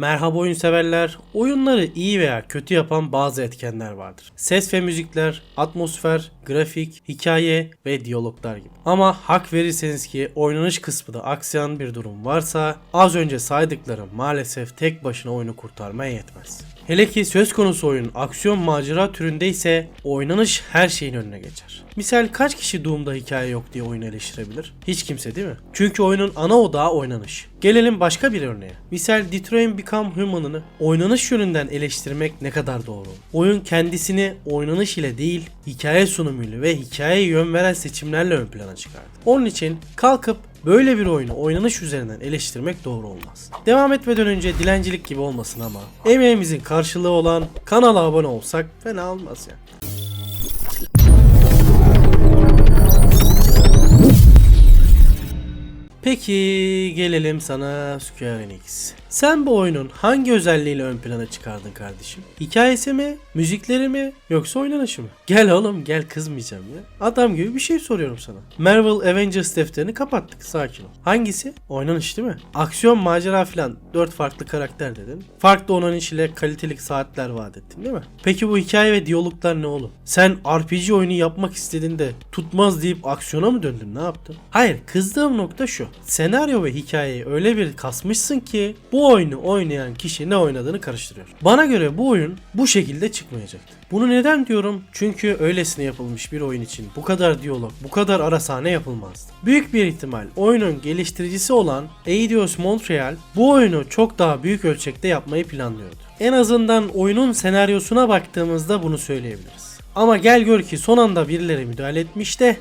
Merhaba oyun severler. Oyunları iyi veya kötü yapan bazı etkenler vardır. Ses ve müzikler, atmosfer, grafik, hikaye ve diyaloglar gibi. Ama hak verirseniz ki oynanış kısmında aksayan bir durum varsa az önce saydıklarım maalesef tek başına oyunu kurtarmaya yetmez. Hele ki söz konusu oyun aksiyon macera türündeyse oynanış her şeyin önüne geçer. Misal kaç kişi Doom'da hikaye yok diye oyunu eleştirebilir? Hiç kimse değil mi? Çünkü oyunun ana odağı oynanış. Gelelim başka bir örneğe. Misal Detroit Become Human'ını oynanış yönünden eleştirmek ne kadar doğru? Oyun kendisini oynanış ile değil, hikaye sunumuyla ve hikayeye yön veren seçimlerle ön plana çıkardı. Onun için kalkıp böyle bir oyunu oynanış üzerinden eleştirmek doğru olmaz. Devam etmeden önce dilencilik gibi olmasın ama emeğimizin karşılığı olan kanala abone olsak fena olmaz ya. Peki gelelim sana Square Enix. Sen bu oyunun hangi özelliğiyle ön plana çıkardın kardeşim? Hikayesi mi? Müzikleri mi? Yoksa oynanışı mı? Gel oğlum gel, kızmayacağım ya. Adam gibi bir şey soruyorum sana. Marvel Avengers defterini kapattık, sakin ol. Hangisi? Oynanış değil mi? Aksiyon, macera filan 4 farklı karakter dedin. Farklı oynanış ile kaliteli saatler vaat ettin değil mi? Peki bu hikaye ve diyaloglar ne oğlum? Sen RPG oyunu yapmak istediğinde tutmaz deyip aksiyona mı döndün, ne yaptın? Hayır, kızdığım nokta şu. Senaryo ve hikayeyi öyle bir kasmışsın ki bu oyunu oynayan kişi ne oynadığını karıştırıyor. Bana göre bu oyun bu şekilde çıkmayacaktı. Bunu neden diyorum? Çünkü öylesine yapılmış bir oyun için bu kadar diyalog, bu kadar ara sahne yapılmazdı. Büyük bir ihtimal oyunun geliştiricisi olan Eidos Montreal bu oyunu çok daha büyük ölçekte yapmayı planlıyordu. En azından oyunun senaryosuna baktığımızda bunu söyleyebiliriz. Ama gel gör ki son anda birileri müdahale etmiş de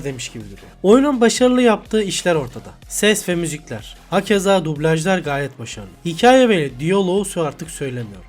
demiş gibi duruyor. Oyunun başarılı yaptığı işler ortada. Ses ve müzikler. Hakeza dublajlar gayet başarılı. Hikaye ve diyaloğu artık söylemiyorum.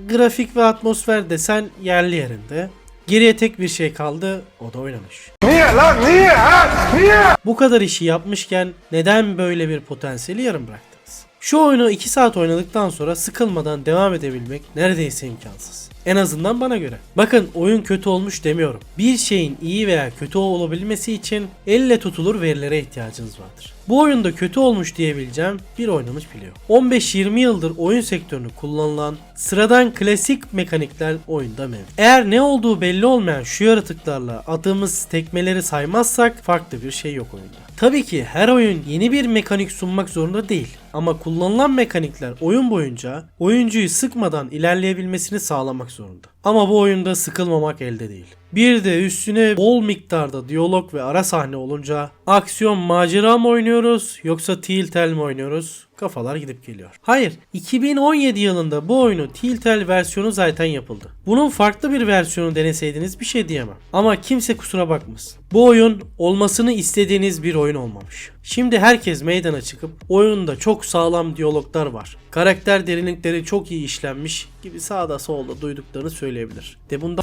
Grafik ve atmosfer desen yerli yerinde. Geriye tek bir şey kaldı, o da oynanış. Niye lan niye ha? Niye? Bu kadar işi yapmışken neden böyle bir potansiyeli yarım bıraktınız? Şu oyunu 2 saat oynadıktan sonra sıkılmadan devam edebilmek neredeyse imkansız. En azından bana göre. Bakın, oyun kötü olmuş demiyorum. Bir şeyin iyi veya kötü olabilmesi için elle tutulur verilere ihtiyacınız vardır. Bu oyunda kötü olmuş diyebileceğim bir oynanış biliyor. 15-20 yıldır oyun sektörünü kullanılan sıradan klasik mekanikler oyunda mevcut. Eğer ne olduğu belli olmayan şu yaratıklarla attığımız tekmeleri saymazsak farklı bir şey yok oyunda. Tabii ki her oyun yeni bir mekanik sunmak zorunda değil. Ama kullanılan mekanikler oyun boyunca oyuncuyu sıkmadan ilerleyebilmesini sağlamak zorunda. Ama bu oyunda sıkılmamak elde değil. Bir de üstüne bol miktarda diyalog ve ara sahne olunca aksiyon macera mı oynuyoruz yoksa Telltale mi oynuyoruz? Kafalar gidip geliyor. Hayır, 2017 yılında bu oyunu Telltale versiyonu zaten yapıldı. Bunun farklı bir versiyonu deneseydiniz bir şey diyemem. Ama kimse kusura bakmasın. Bu oyun olmasını istediğiniz bir oyun olmamış. Şimdi herkes meydana çıkıp oyunda çok sağlam diyaloglar var, karakter derinlikleri çok iyi işlenmiş gibi sağda solda duyduklarını söyleyebilir. De bunda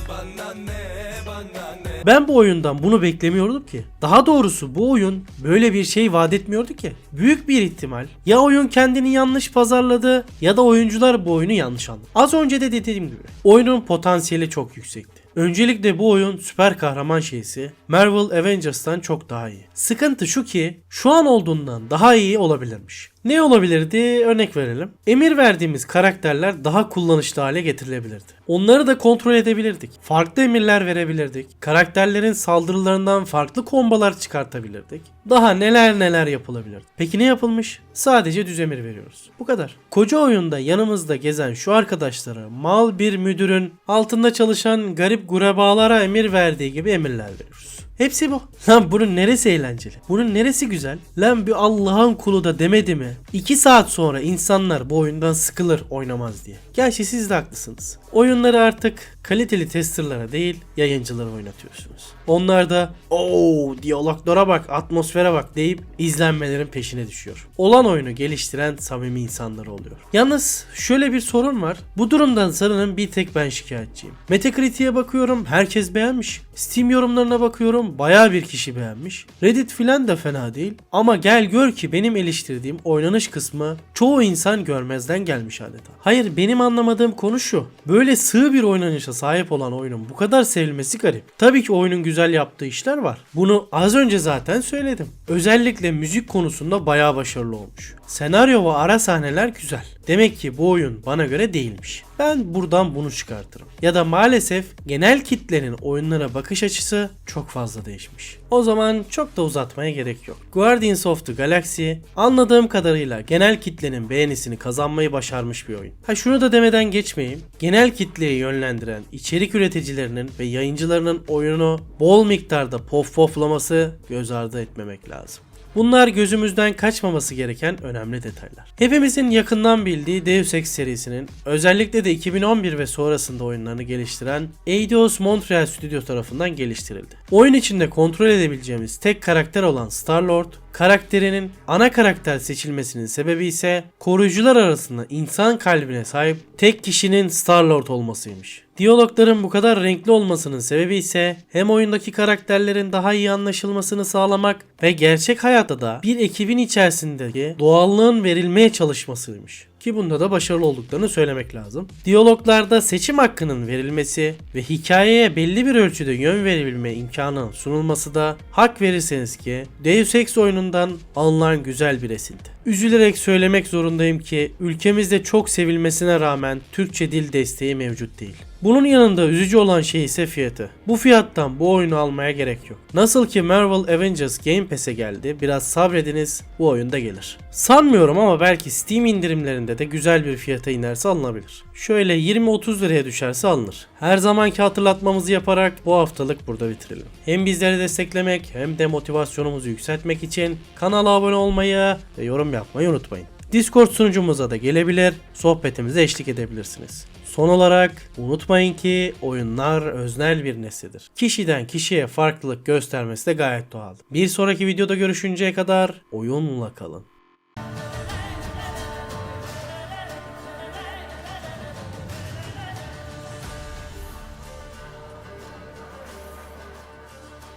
ben bu oyundan bunu beklemiyordum ki. Daha doğrusu bu oyun böyle bir şey vaat etmiyordu ki. Büyük bir ihtimal ya oyun kendini yanlış pazarladı ya da oyuncular bu oyunu yanlış anladı. Az önce de dediğim gibi oyunun potansiyeli çok yüksekti. Öncelikle bu oyun süper kahraman şeysi Marvel Avengers'tan çok daha iyi. Sıkıntı şu ki şu an olduğundan daha iyi olabilirmiş. Ne olabilirdi? Örnek verelim. Emir verdiğimiz karakterler daha kullanışlı hale getirilebilirdi. Onları da kontrol edebilirdik. Farklı emirler verebilirdik. Karakterlerin saldırılarından farklı kombolar çıkartabilirdik. Daha neler yapılabilirdi. Peki ne yapılmış? Sadece düz emir veriyoruz. Bu kadar. Koca oyunda yanımızda gezen şu arkadaşlara mal bir müdürün altında çalışan garip gurebalara emir verdiği gibi emirler veriyoruz. Hepsi bu. Lan bunun neresi eğlenceli? Bunun neresi güzel? Lan bir Allah'ın kulu da demedi mi? 2 saat sonra insanlar bu oyundan sıkılır oynamaz diye. Gerçi siz de haklısınız. Oyunları artık kaliteli testerlara değil yayıncılara oynatıyorsunuz. Onlar da diyaloglara bak, atmosfere bak deyip izlenmelerin peşine düşüyor. Olan oyunu geliştiren samimi insanlar oluyor. Yalnız şöyle bir sorun var. Bu durumdan sanırım bir tek ben şikayetçiyim. Metacritic'e bakıyorum, herkes beğenmiş. Steam yorumlarına bakıyorum, bayağı bir kişi beğenmiş. Reddit filan da fena değil. Ama gel gör ki benim eleştirdiğim oynanış kısmı çoğu insan görmezden gelmiş adeta. Hayır, benim anlamadığım konu şu. Böyle Böyle sığ bir oynanışa sahip olan oyunun bu kadar sevilmesi garip. Tabii ki oyunun güzel yaptığı işler var. Bunu az önce zaten söyledim. Özellikle müzik konusunda bayağı başarılı olmuş. Senaryo ve ara sahneler güzel. Demek ki bu oyun bana göre değilmiş. Ben buradan bunu çıkartırım. Ya da maalesef genel kitlenin oyunlara bakış açısı çok fazla değişmiş. O zaman çok da uzatmaya gerek yok. Guardians of the Galaxy anladığım kadarıyla genel kitlenin beğenisini kazanmayı başarmış bir oyun. Ha şunu da demeden geçmeyeyim. Genel kitleyi yönlendiren içerik üreticilerinin ve yayıncılarının oyunu bol miktarda poflaması göz ardı etmemek lazım. Bunlar gözümüzden kaçmaması gereken önemli detaylar. Hepimizin yakından bildiği Deus Ex serisinin özellikle de 2011 ve sonrasında oyunlarını geliştiren Eidos Montreal Studio tarafından geliştirildi. Oyun içinde kontrol edebileceğimiz tek karakter olan Star-Lord, karakterinin ana karakter seçilmesinin sebebi ise koruyucular arasında insan kalbine sahip tek kişinin Star-Lord olmasıymış. Diyalogların bu kadar renkli olmasının sebebi ise hem oyundaki karakterlerin daha iyi anlaşılmasını sağlamak ve gerçek hayatta da bir ekibin içerisindeki doğallığın verilmeye çalışmasıymış. Ki bunda da başarılı olduklarını söylemek lazım. Diyaloglarda seçim hakkının verilmesi ve hikayeye belli bir ölçüde yön verebilme imkanının sunulması da hak verirseniz ki Deus Ex oyunundan alınan güzel bir esinti. Üzülerek söylemek zorundayım ki ülkemizde çok sevilmesine rağmen Türkçe dil desteği mevcut değil. Bunun yanında üzücü olan şey ise fiyatı. Bu fiyattan bu oyunu almaya gerek yok. Nasıl ki Marvel Avengers Game Pass'e geldi, biraz sabrediniz, bu oyunda gelir. Sanmıyorum ama belki Steam indirimlerinde de güzel bir fiyata inerse alınabilir. Şöyle 20-30 liraya düşerse alınır. Her zamanki hatırlatmamızı yaparak bu haftalık burada bitirelim. Hem bizleri desteklemek hem de motivasyonumuzu yükseltmek için kanala abone olmayı ve yorum yapmayı unutmayın. Discord sunucumuza da gelebilir, sohbetimize eşlik edebilirsiniz. Son olarak unutmayın ki oyunlar öznel bir nesnedir. Kişiden kişiye farklılık göstermesi de gayet doğal. Bir sonraki videoda görüşünceye kadar oyunla kalın.